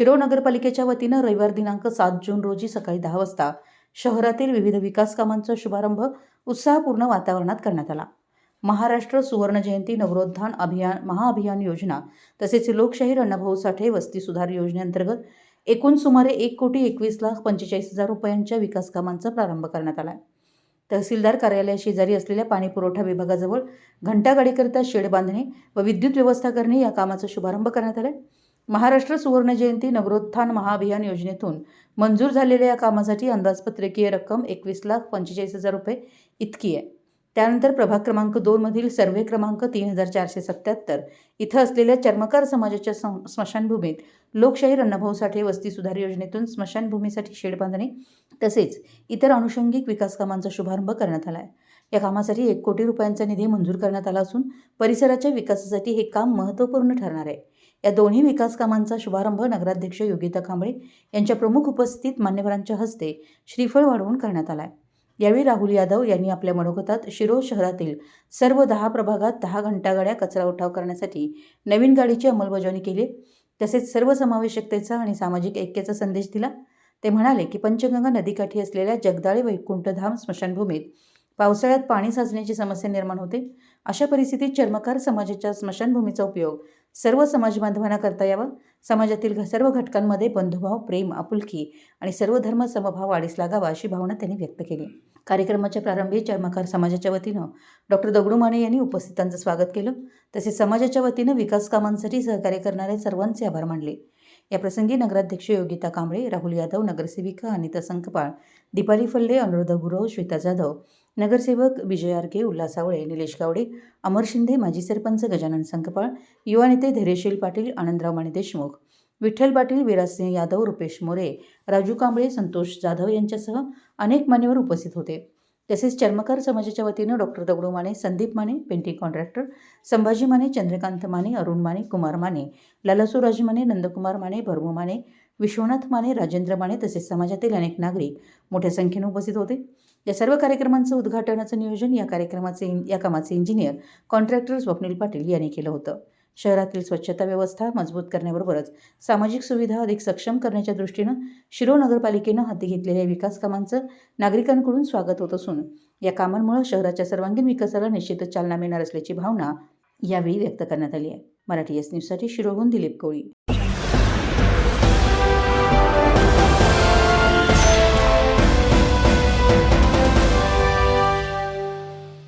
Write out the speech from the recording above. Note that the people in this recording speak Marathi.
शिरोळ नगरपालिकेच्या वतीनं रविवार दिनांक 7 जून रोजी सकाळी 10 वाजता शहरातील विविध विकास कामांचा शुभारंभ उत्साहपूर्ण वातावरणात करण्यात आला. महाराष्ट्र सुवर्ण जयंती नगरोत्थान महाअभियान योजना तसेच लोकशाहीर अण्णाभाऊ साठे वस्ती सुधार योजनेअंतर्गत एकूण सुमारे 1,21,45,00,000 रुपयांच्या विकास कामांचा प्रारंभ करण्यात आला. तहसीलदार कार्यालयाशेजारी असलेल्या पाणीपुरवठा विभागाजवळ घंटागाडीकरिता शेड बांधणे व विद्युत व्यवस्था करणे या कामाचा शुभारंभ करण्यात आला. महाराष्ट्र सुवर्ण जयंती नगरोत्थान महाअभियान योजनेतून मंजूर झालेल्या या कामासाठी अंदाजपत्रकीय रक्कम 21,45,00,000 रुपये इतकी आहे. त्यानंतर प्रभाग क्रमांक 2 मधील सर्वे क्रमांक 3477 इथं असलेल्या चर्मकार समाजाच्या स्मशानभूमीत लोकशाहीर अण्णाभाऊ साठे वस्ती सुधार योजनेतून स्मशानभूमीसाठी शेड बांधणे तसेच इतर अनुषंगिक विकास कामांचा शुभारंभ करण्यात आला आहे. या कामासाठी 1 कोटी रुपयांचा निधी मंजूर करण्यात आला असून परिसराच्या विकासासाठी हे काम महत्त्वपूर्ण ठरणार आहे. या दोन्ही विकास कामांचा शुभारंभ नगराध्यक्ष योगिता कांबळे यांच्या प्रमुख उपस्थितीत मान्यवरांच्या हस्ते श्रीफळ वाढवून करण्यात आला आहे. यावेळी राहुल यादव यांनी आपल्या मनोगतात शिरोळ शहरातील सर्व 10 प्रभागात 10 घंटागाड्या कचरा उठाव करण्यासाठी नवीन गाडीची अंमलबजावणी केली, तसेच सर्वसमावेशकतेचा आणि सामाजिक ऐक्याचा संदेश दिला. ते म्हणाले की पंचगंगा नदीकाठी असलेल्या जगदाळे वैकुंठधाम स्मशानभूमीत पावसाळ्यात पाणी साचण्याची समस्या निर्माण होते. अशा परिस्थितीत चर्मकार समाजाच्या स्मशानभूमीचा उपयोग सर्व समाजबांधवांना करता यावा. समाजातील सर्व घटकांमध्ये बंधुभाव, प्रेम, आपुलकी आणि सर्व धर्म समभाव वाढीस लागावा अशी भावना त्यांनी व्यक्त केली. कार्यक्रमाच्या प्रारंभी चर्मकार समाजाच्या वतीनं डॉक्टर दगडू माने यांनी उपस्थितांचं स्वागत केलं. तसेच समाजाच्या वतीनं विकास कामांसाठी सहकार्य करणारे सर्वांचे आभार मानले. याप्रसंगी नगराध्यक्ष योगिता कांबळे, राहुल यादव, नगरसेविका अनिता संकपाळ, दीपाली फल्ले, अनुराधा गुरव, श्वेता जाधव, नगरसेवक विजय आरके, उल्हास आवळे, निलेश गावडे, अमर शिंदे, माजी सरपंच गजानन संकपाळ, युवा नेते धैर्यशील पाटील, आनंदराव माने देशमुख, विठ्ठल पाटील, विराजसिंह यादव, रुपेश मोरे, राजू कांबळे, संतोष जाधव यांच्यासह अनेक मान्यवर उपस्थित होते. तसेच चर्मकार समाजाच्या वतीनं doctor Dagdu Mane, Sandeep Mane, painting contractor, Sambhaji Mane, Chandrakant Mane, Arun Mane, Kumar Mane, Lalasu Mane, Nandkumar Mane, Bharmu Mane, Vishwanath Mane, Rajendra Mane तसेच समाजातील अनेक नागरिक मोठ्या संख्येने उपस्थित होते. या सर्व कार्यक्रमांचं उद्घाटनाचं नियोजन या कामाचे इंजिनियर कॉन्ट्रॅक्टर स्वप्नील पाटील यांनी केलं होतं. शहरातील स्वच्छता व्यवस्था मजबूत करण्याबरोबरच सामाजिक सुविधा अधिक सक्षम करण्याच्या दृष्टीनं शिरोळ नगरपालिकेनं हाती घेतलेल्या विकास कामांचं नागरिकांकडून स्वागत होत असून या कामांमुळे शहराच्या सर्वांगीण विकासाला निश्चितच चालना मिळणार असल्याची भावना यावेळी व्यक्त करण्यात आली आहे. मराठी एस न्यूजसाठी शिरोळहून दिलीप कोळी.